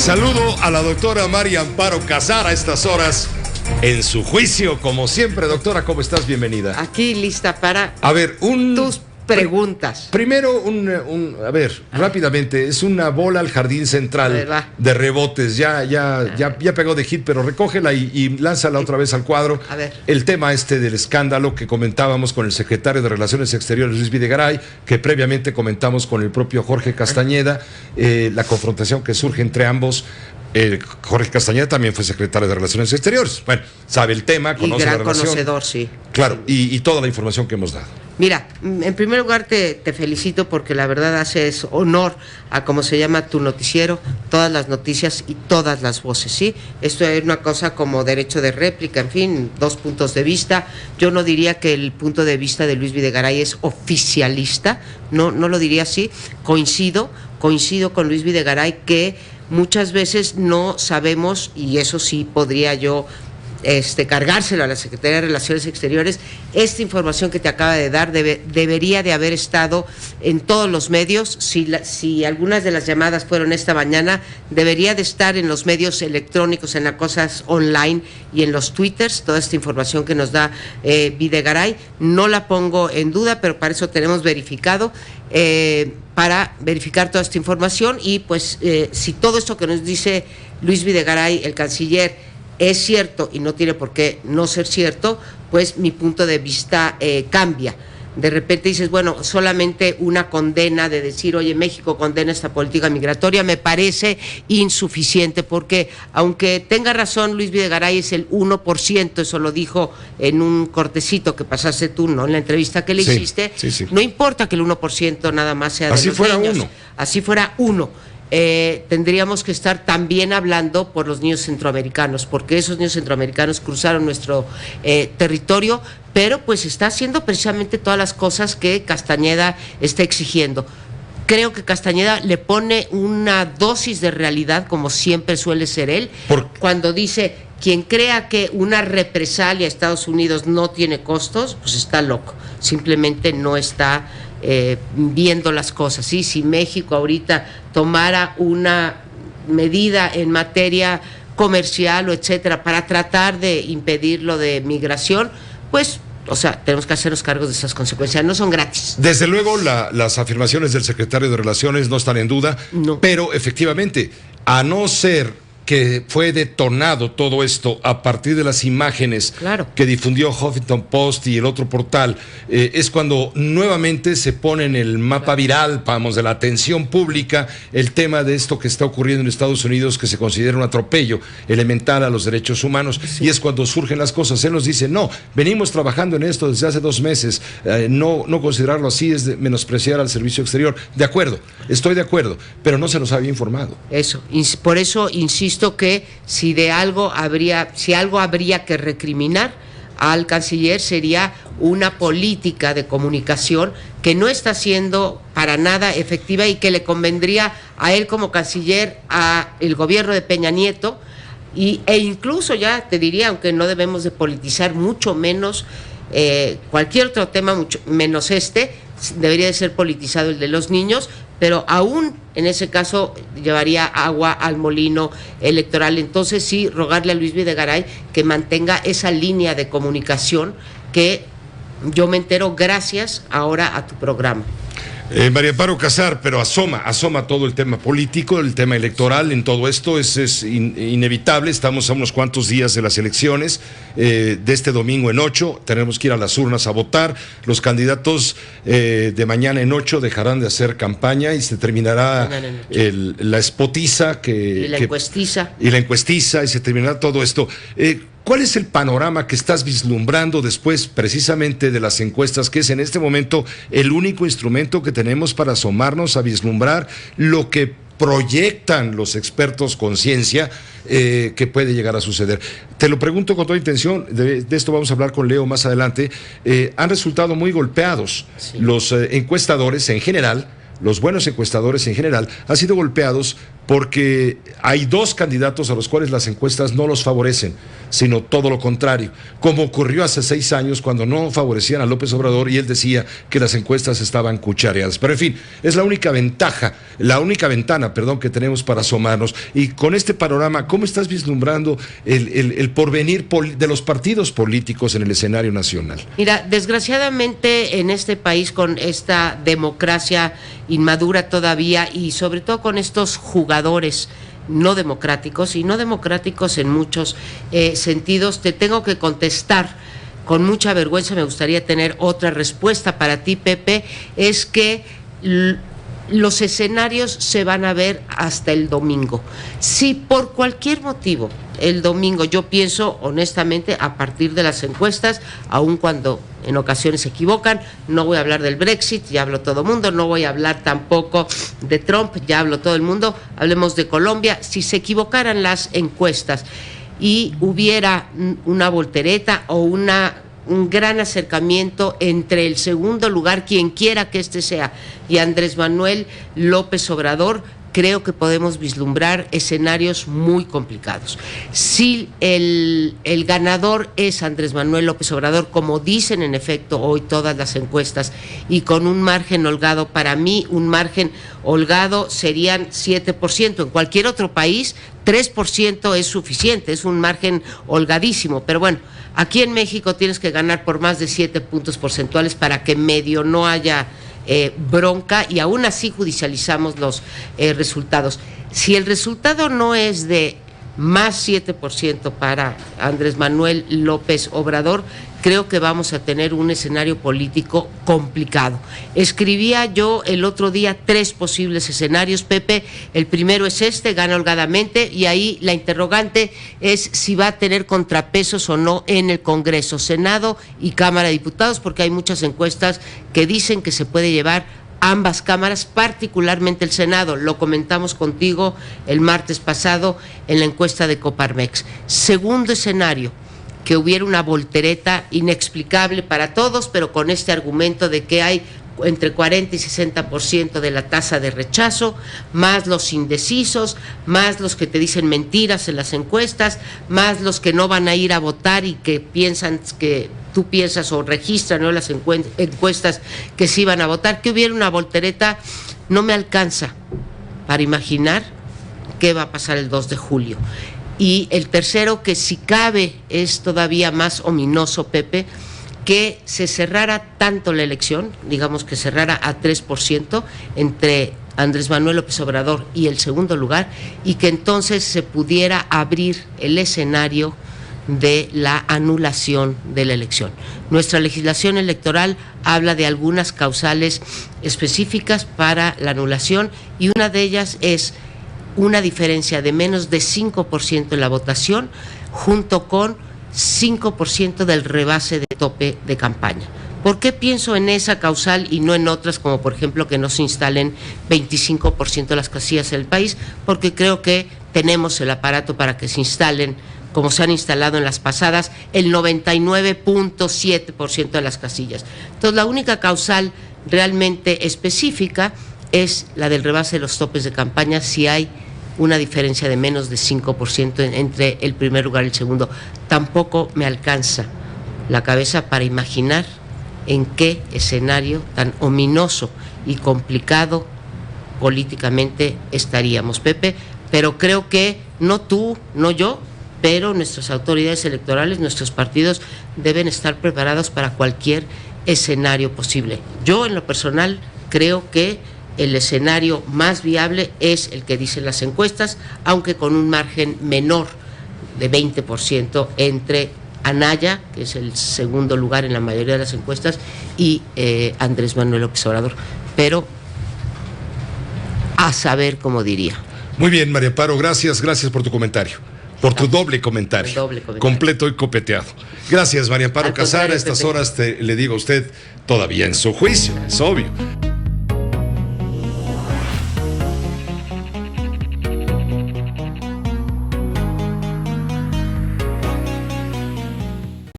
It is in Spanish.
Saludo a la doctora María Amparo Casar a estas horas en su juicio, como siempre. Doctora, ¿cómo estás? Bienvenida. Aquí lista para tus preguntas. Primero, rápidamente, es una bola al jardín central de rebotes. Ya pegó de hit, pero recógela y lánzala otra vez al cuadro. A ver. El tema del escándalo que comentábamos con el secretario de Relaciones Exteriores, Luis Videgaray, que previamente comentamos con el propio Jorge Castañeda, la confrontación que surge entre ambos. Jorge Castañeda también fue secretario de Relaciones Exteriores. Bueno, sabe el tema, conoce la relación. Conocedor, sí. Claro, y toda la información que hemos dado. Mira, en primer lugar te felicito porque la verdad haces honor a cómo se llama tu noticiero, todas las noticias y todas las voces, ¿sí? Esto es una cosa como derecho de réplica, en fin, dos puntos de vista. Yo no diría que el punto de vista de Luis Videgaray es oficialista, no lo diría así. Coincido con Luis Videgaray que muchas veces no sabemos, y eso sí podría yo cargárselo a la Secretaría de Relaciones Exteriores. Esta información que te acaba de dar debería de haber estado en todos los medios. Si algunas de las llamadas fueron esta mañana, debería de estar en los medios electrónicos, en las cosas online y en los twitters. Toda esta información que nos da Videgaray, no la pongo en duda, pero para eso tenemos verificado, para verificar toda esta información. Y pues si todo esto que nos dice Luis Videgaray, el canciller, es cierto y no tiene por qué no ser cierto, pues mi punto de vista cambia. De repente dices, bueno, solamente una condena de decir, oye, México condena esta política migratoria, me parece insuficiente, porque aunque tenga razón Luis Videgaray, es el 1%, eso lo dijo en un cortecito que pasaste tú, ¿no?, en la entrevista que le hiciste. Sí. No importa que el 1% nada más sea de los niños. Así fuera uno. Tendríamos que estar también hablando por los niños centroamericanos, porque esos niños centroamericanos cruzaron nuestro territorio, pero pues está haciendo precisamente todas las cosas que Castañeda está exigiendo. Creo que Castañeda le pone una dosis de realidad, como siempre suele ser él, cuando dice: quien crea que una represalia a Estados Unidos no tiene costos, pues está loco, simplemente no está viendo las cosas, ¿sí? Si México ahorita tomara una medida en materia comercial o etcétera para tratar de impedir lo de migración, pues, o sea, tenemos que hacernos cargos de esas consecuencias, no son gratis. Desde luego las afirmaciones del secretario de Relaciones no están en duda, pero efectivamente, a no ser que fue detonado todo esto a partir de las imágenes que difundió Huffington Post y el otro portal, es cuando nuevamente se pone en el mapa viral, vamos, de la atención pública, el tema de esto que está ocurriendo en Estados Unidos, que se considera un atropello elemental a los derechos humanos, y es cuando surgen las cosas. Él nos dice, no, venimos trabajando en esto desde hace 2 meses, no considerarlo así es de menospreciar al servicio exterior. De acuerdo, estoy de acuerdo, pero no se nos había informado. Eso, por eso insisto que si algo habría que recriminar al canciller, sería una política de comunicación que no está siendo para nada efectiva y que le convendría a él como canciller, a el gobierno de Peña Nieto e incluso, ya te diría, aunque no debemos de politizar, mucho menos cualquier otro tema, mucho menos debería de ser politizado el de los niños, pero aún en ese caso llevaría agua al molino electoral. Entonces sí, rogarle a Luis Videgaray que mantenga esa línea de comunicación que yo me entero gracias ahora a tu programa. María Amparo Casar, pero asoma todo el tema político, el tema electoral en todo esto, es inevitable. Estamos a unos cuantos días de las elecciones, de este domingo en 8, tenemos que ir a las urnas a votar. Los candidatos de mañana en 8 dejarán de hacer campaña y se terminará la spotiza y la encuestiza y se terminará todo esto. ¿Cuál es el panorama que estás vislumbrando después precisamente de las encuestas, que es en este momento el único instrumento que tenemos para asomarnos a vislumbrar lo que proyectan los expertos con ciencia que puede llegar a suceder? Te lo pregunto con toda intención, de esto vamos a hablar con Leo más adelante. Han resultado muy golpeados los encuestadores en general. Los buenos encuestadores en general han sido golpeados porque hay dos candidatos a los cuales las encuestas no los favorecen, sino todo lo contrario, como ocurrió hace 6 años cuando no favorecían a López Obrador y él decía que las encuestas estaban cuchareadas. Pero en fin, es la única ventana, que tenemos para asomarnos. Y con este panorama, ¿cómo estás vislumbrando el porvenir de los partidos políticos en el escenario nacional? Mira, desgraciadamente en este país, con esta democracia inmadura todavía y sobre todo con estos jugadores no democráticos y no democráticos en muchos sentidos, te tengo que contestar con mucha vergüenza. Me gustaría tener otra respuesta para ti, Pepe, es que los escenarios se van a ver hasta el domingo. Si por cualquier motivo el domingo, yo pienso honestamente a partir de las encuestas, aun cuando en ocasiones se equivocan, no voy a hablar del Brexit, ya habló todo el mundo, no voy a hablar tampoco de Trump, ya habló todo el mundo, hablemos de Colombia. Si se equivocaran las encuestas y hubiera una voltereta o un gran acercamiento entre el segundo lugar, quien quiera que este sea, y Andrés Manuel López Obrador, creo que podemos vislumbrar escenarios muy complicados. Si el ganador es Andrés Manuel López Obrador, como dicen en efecto hoy todas las encuestas, y con un margen holgado, para mí un margen holgado serían 7%. En cualquier otro país 3% es suficiente, es un margen holgadísimo, pero bueno, aquí en México tienes que ganar por más de 7 puntos porcentuales para que medio no haya bronca, y aún así judicializamos los resultados. Si el resultado no es de más 7% para Andrés Manuel López Obrador, creo que vamos a tener un escenario político complicado. Escribía yo el otro día 3 posibles escenarios, Pepe. El primero es este, gana holgadamente, y ahí la interrogante es si va a tener contrapesos o no en el Congreso, Senado y Cámara de Diputados, porque hay muchas encuestas que dicen que se puede llevar ambas cámaras, particularmente el Senado. Lo comentamos contigo el martes pasado en la encuesta de Coparmex. Segundo escenario, que hubiera una voltereta inexplicable para todos, pero con este argumento de que hay entre 40 y 60% de la tasa de rechazo, más los indecisos, más los que te dicen mentiras en las encuestas, más los que no van a ir a votar y que piensan que tú piensas o registran, ¿no?, las encuestas que sí van a votar, que hubiera una voltereta. No me alcanza para imaginar qué va a pasar el 2 de julio. Y el tercero, que si cabe es todavía más ominoso, Pepe, que se cerrara tanto la elección, digamos que cerrara a 3% entre Andrés Manuel López Obrador y el segundo lugar, y que entonces se pudiera abrir el escenario de la anulación de la elección. Nuestra legislación electoral habla de algunas causales específicas para la anulación, y una de ellas es una diferencia de menos de 5% en la votación, junto con 5% del rebase de tope de campaña. ¿Por qué pienso en esa causal y no en otras, como por ejemplo que no se instalen 25% de las casillas en el país? Porque creo que tenemos el aparato para que se instalen, como se han instalado en las pasadas, el 99.7% de las casillas. Entonces, la única causal realmente específica es la del rebase de los topes de campaña, si hay una diferencia de menos de 5% entre el primer lugar y el segundo. Tampoco me alcanza la cabeza para imaginar en qué escenario tan ominoso y complicado políticamente estaríamos, Pepe, pero creo que no tú, no yo, pero nuestras autoridades electorales, nuestros partidos deben estar preparados para cualquier escenario posible. Yo, en lo personal, creo que el escenario más viable es el que dicen las encuestas, aunque con un margen menor de 20% entre Anaya, que es el segundo lugar en la mayoría de las encuestas, y Andrés Manuel López Obrador. Pero a saber, como diría. Muy bien, María Amparo, gracias por tu comentario. Por tu doble comentario, completo y copeteado. Gracias, María Amparo Casar. A estas horas le digo a usted, todavía en su juicio, es obvio.